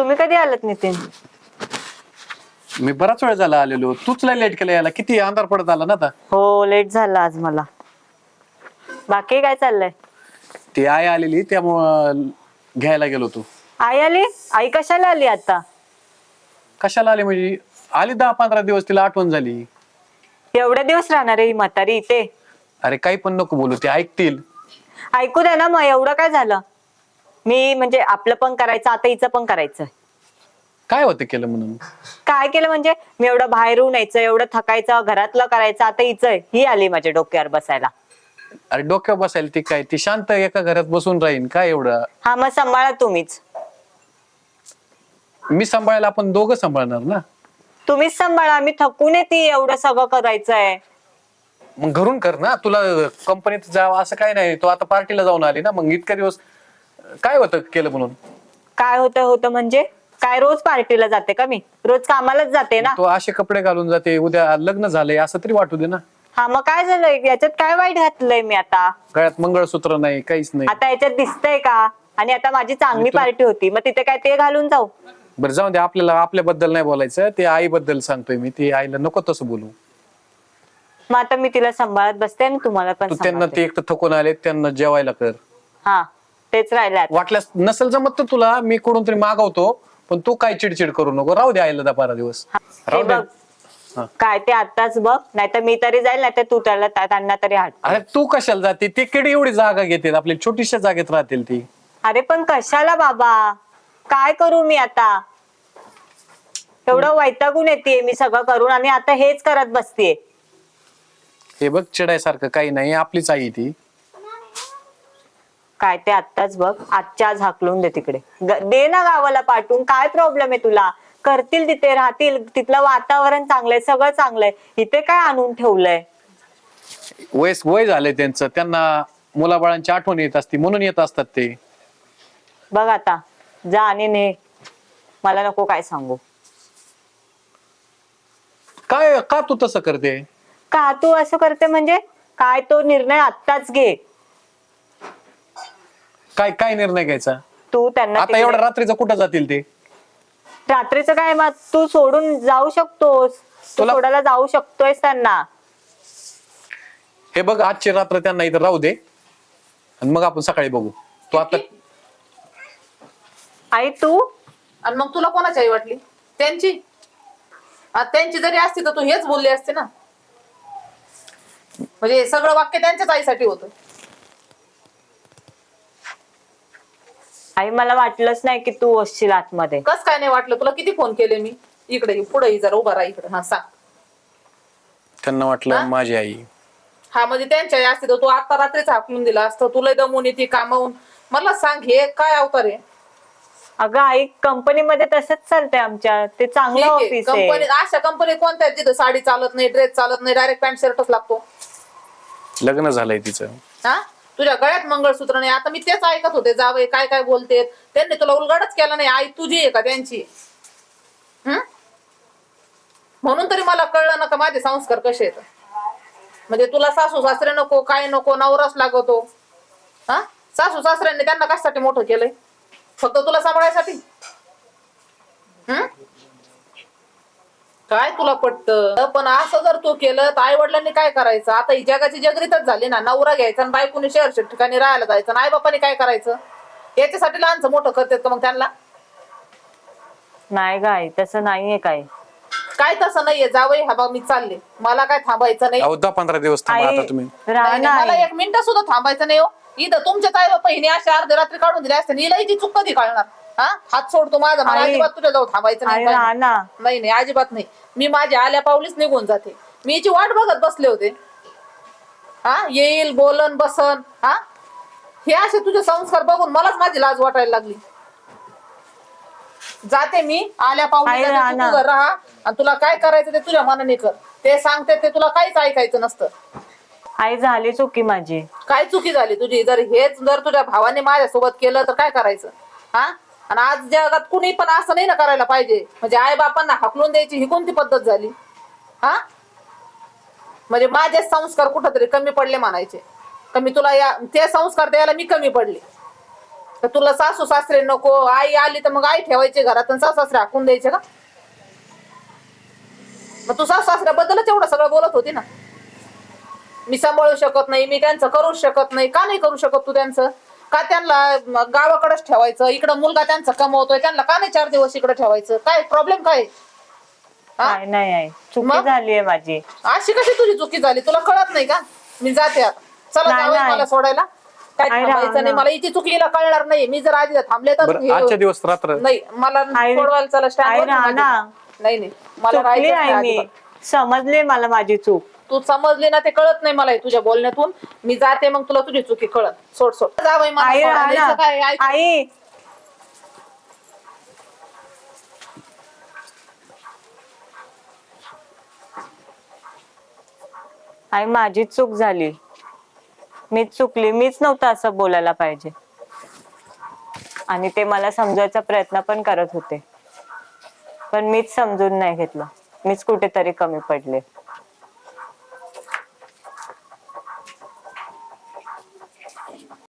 तुम्ही कधी आलात नितीन? मी बराच वेळ झाला आलेलो. तूच लय लेट केलं यायला. किती अंधार पडत आला ना आता. हो, लेट झाला आज मला. बाकी काय चाललंय? ती आई आलेली त्यामुळं घ्यायला गेलो तू. आई आली? आई कशाला आली आता? कशाला आली म्हणजे आली 10-15 दिवस, तिला आठवण झाली. एवढे दिवस राहणार आहे ही म्हातारी इथे? अरे काही पण नको बोलू, ते ऐकतील. ऐकू द्या ना मग, एवढं काय झालं? मी म्हणजे आपलं पण करायचं, आता हिचं पण करायचं. काय होतं केलं म्हणून? काय केलं म्हणजे? मी एवढं बाहेरून यायचं, एवढं थकायचं, घरातलं करायचं, आता हिचं ही आली माझ्या डोक्यावर बसायला. अरे डोक्यावर बसायला ती काय, ती शांत एका घरात बसून राहीन काय एवढं? हा मग सांभाळा तुम्हीच. मी सांभाळायला आपण दोघं सांभाळणार ना. तुम्हीच सांभाळा, मी थकून येते एवढं सगळं करायचंय. मग घरून कर ना, तुला कंपनीत जावं असं काय नाही. तो आता पार्टीला जाऊन आली ना, मग इतक्या दिवस काय होतं केलं म्हणून? काय होतं म्हणजे? काय रोज पार्टीला जाते का मी? रोज कामालाच जाते ना. तो असे कपडे घालून जाते, उद्या लग्न झालंय असं तरी वाटू दे ना. हा मग काय झालंय याच्यात? काय वाईट घातलंय मी आता? गळ्यात मंगळसूत्र नाही, काहीच नाही. आता याच्यात दिसतंय का? आणि आता माझी चांगली पार्टी होती, मग तिथे काय ते घालून जाऊ? बरं जाऊ दे, आपल्याला आपल्याबद्दल नाही बोलायचं. ते आईबद्दल सांगतोय मी. ती आईला नको तसं बोलू. मग आता मी तिला सांभाळत बसते आणि तुम्हाला पण तू त्यांना, सांभाळते. ते एक तर थकून आले, त्यांना जेवायला कर. हा तेच राहिलं आता. वाटल्यास नसेल जमत तर तुला मी कुठून तरी मागवतो, पण तू काय चिडचिड करू नको. राहू दे आईला 10-12 दिवस. हे राहू दे. बघ, हा. काय ते आताच बघ, नाहीतर मी तरी जाईल, नाहीतर तू त्यांना तरी हाट. अरे तू कशाला जाते? ते किती एवढी जागा घेते, आपली छोटीशा जागेत राहतील ती. अरे पण कशाला बाबा? काय करू मी आता? एवढं वैतागून येते मी सगळं करून, आणि आता हेच करत बसतेय. हे बघ, चिडायसारखं काही नाही, आपलीच आई ती. काय ते आत्ताच बघ, आजच्या आज हाकलून दे तिकडे. दे ना गावाला पाठवून. काय प्रॉब्लेम आहे तुला? करतील तिथे, राहतील. तिथलं वातावरण चांगलंय, सगळं चांगलंय. इथे काय आणून ठेवलंय? वय झालंय त्यांचं, त्यांना मुलाबाळांची आठवण येत असते म्हणून येत असतात ते. बघ आता, जा आणि ने. मला नको काय सांगू. काय का तू तसं करते? का तू असं करते म्हणजे? काय तो निर्णय आत्ताच घे. काय काय निर्णय घ्यायचा? तू त्यांना आता एवढ्या रात्रीचं कुठं जातील ते? रात्रीचं काय, मग तू सोडून जाऊ शकतोस. तू सोडायला जाऊ शकतोयस त्यांना. हे बघ, आजची रात्र त्यांना इथं राहू दे आणि मग आपण सकाळी बघू. तू आता आई तू आणि मग तुला कोणाची आई वाटली? त्यांची. त्यांची जरी असती तर तू हेच बोलली असते ना. म्हणजे सगळं वाक्य त्यांच्याच आईसाठी होतं. आई मला वाटलंच नाही की तू असशील आतमध्ये. कस काय नाही वाटलं तुला? किती फोन केले मी. इकडे पुढे जरा उभा राहा इकडे. हा सांग. त्यांना वाटलं हा? माझी आई. हा म्हणजे त्यांच्या आई असते तर तू आता रात्रीच हाकलून दिला असतं. तुला दमून येते कामावून. मला सांग हे काय अवतार आहे? अगं आई, कंपनीमध्ये तसंच चालतंय आमच्या. ते चांगलं ऑफिस आहे. कंपनी, अशा कंपनी कोणत्या जिथं साडी चालत नाही, ड्रेस चालत नाही, डायरेक्ट पॅन्ट शर्टच लागतो. लग्न झालंय तिचं. हा, तुझ्या गळ्यात मंगळसूत्र नाही. आता मी तेच ऐकत होते, जावई काय काय बोलते. त्यांनी तुला उलगडच केला नाही. आई तुझी आहे का त्यांची? म्हणून तरी मला कळलं ना का माझे संस्कार कसे आहेत. म्हणजे तुला सासू सासरे नको, काय नको, नवराच लागतो. हा, सासू सासऱ्यांनी त्यांना कशासाठी मोठं केलंय? फक्त तुला सांभाळायसाठी? काय तुला पटतं? पण असं जर तू केलं तर आई वडिलांनी काय करायचं? आता ही जगाची जगरीतच झाली ना. नवरा घ्यायचा आणि बायकोनी शहरच्या ठिकाणी राहायला जायचं. आई बापाने काय करायचं? याच्यासाठी लहानचं मोठं करतात का मग त्यांना? नाही ग आई, तसं नाहीये काय. काय तसं नाहीये. जावई हा बघ मी चालले, मला काय थांबायचं नाही. अहो 10-15 दिवस थांबा आई आता तुम्ही. राहा नाही, ना मला आई. 1 मिनिट सुद्धा थांबायचं नाही हो. इथं तुमच्याच आई बापा हिने अशी अर्ध्या रात्री काढून दिली असते. हिलाही चूक कधी कळणार? हा, हात सोडतो माझा. मला आई, अजिबात तुझ्या जाऊ थांबायचं आई नाही. राहा काय ना. नाही नाही, अजिबात नाही. मी माझ्या आल्या पावलीच निघून जाते. मी हिची वाट बघत बसले होते. हा, येईल, बोलन, बसन. हा, हे असे तुझे संस्कार बघून मलाच माझी लाज वाटायला लागली. जाते मी आल्या पावली. आई राहा ना. तू राहा आणि तुला काय करायचं ते तुझ्या मनाने कर. ते सांगते ते तुला काहीच ऐकायचं नसतं. आई झाली चुकी माझी. काय चुकी झाली तुझी? जर तुझ्या भावाने माझ्यासोबत केलं तर काय करायचं? हा, आणि आज जगात कुणी पण असं नाही ना करायला पाहिजे. म्हणजे आई बापांना हाकलून द्यायची ही कोणती पद्धत झाली? हा, म्हणजे माझे संस्कार कुठंतरी कमी पडले म्हणायचे. कमी तुला ते संस्कार द्यायला मी कमी पडले. तर तुला सासू सासरे नको, आई आली तर मग आई ठेवायची घरात आणि सासू सासरे हाकून द्यायचे का? मग तू सासू सासऱ्याबद्दलच एवढं सगळं बोलत होती ना. मी सांभाळू शकत नाही, मी त्यांचं करूच शकत नाही. का नाही करू शकत तू त्यांचं? का त्यांना गावाकडेच ठेवायचं? इकडं मुलगा त्यांचा कमवतोय, त्यांना का नाही 4 दिवस इकडे ठेवायचं? काय प्रॉब्लेम काय? काय नाही आहे, चुकी मग? झालीये माझी. अशी कशी तुझी चुकी झाली? तुला कळत नाही का? मी जाते आता. चला नाही, जावई नाही. मला सोडायला. काय आई, थांबायचं राहा नाही. ना. मला इथे चुकीला कळणार नाही. मी जर आधी थांबले तर बरं आजच्या दिवस रात्र नाही मला आई, सोडवायला चला आई, स्टँडवर राहा ना. नाही नाही मला चुकली राहायचंच आहे नाही मी, अजिबात. समजले मला माझी चूक. तू समजली ना ते कळत नाही मला हे तुझ्या बोलण्यातून. मी जाते मग तुला तुझी चुकी कळत. सोड सोड जावई मला आई, राहा सोडायला. ना. इथं काय ऐक. आई, आई माझीच चूक झाली, मीच चुकली, मीच नव्हतं असं बोलायला पाहिजे. आणि ते मला समजायचा प्रयत्न पण करत होते, पण मीच समजून नाही घेतलं. मीच कुठेतरी कमी पडले.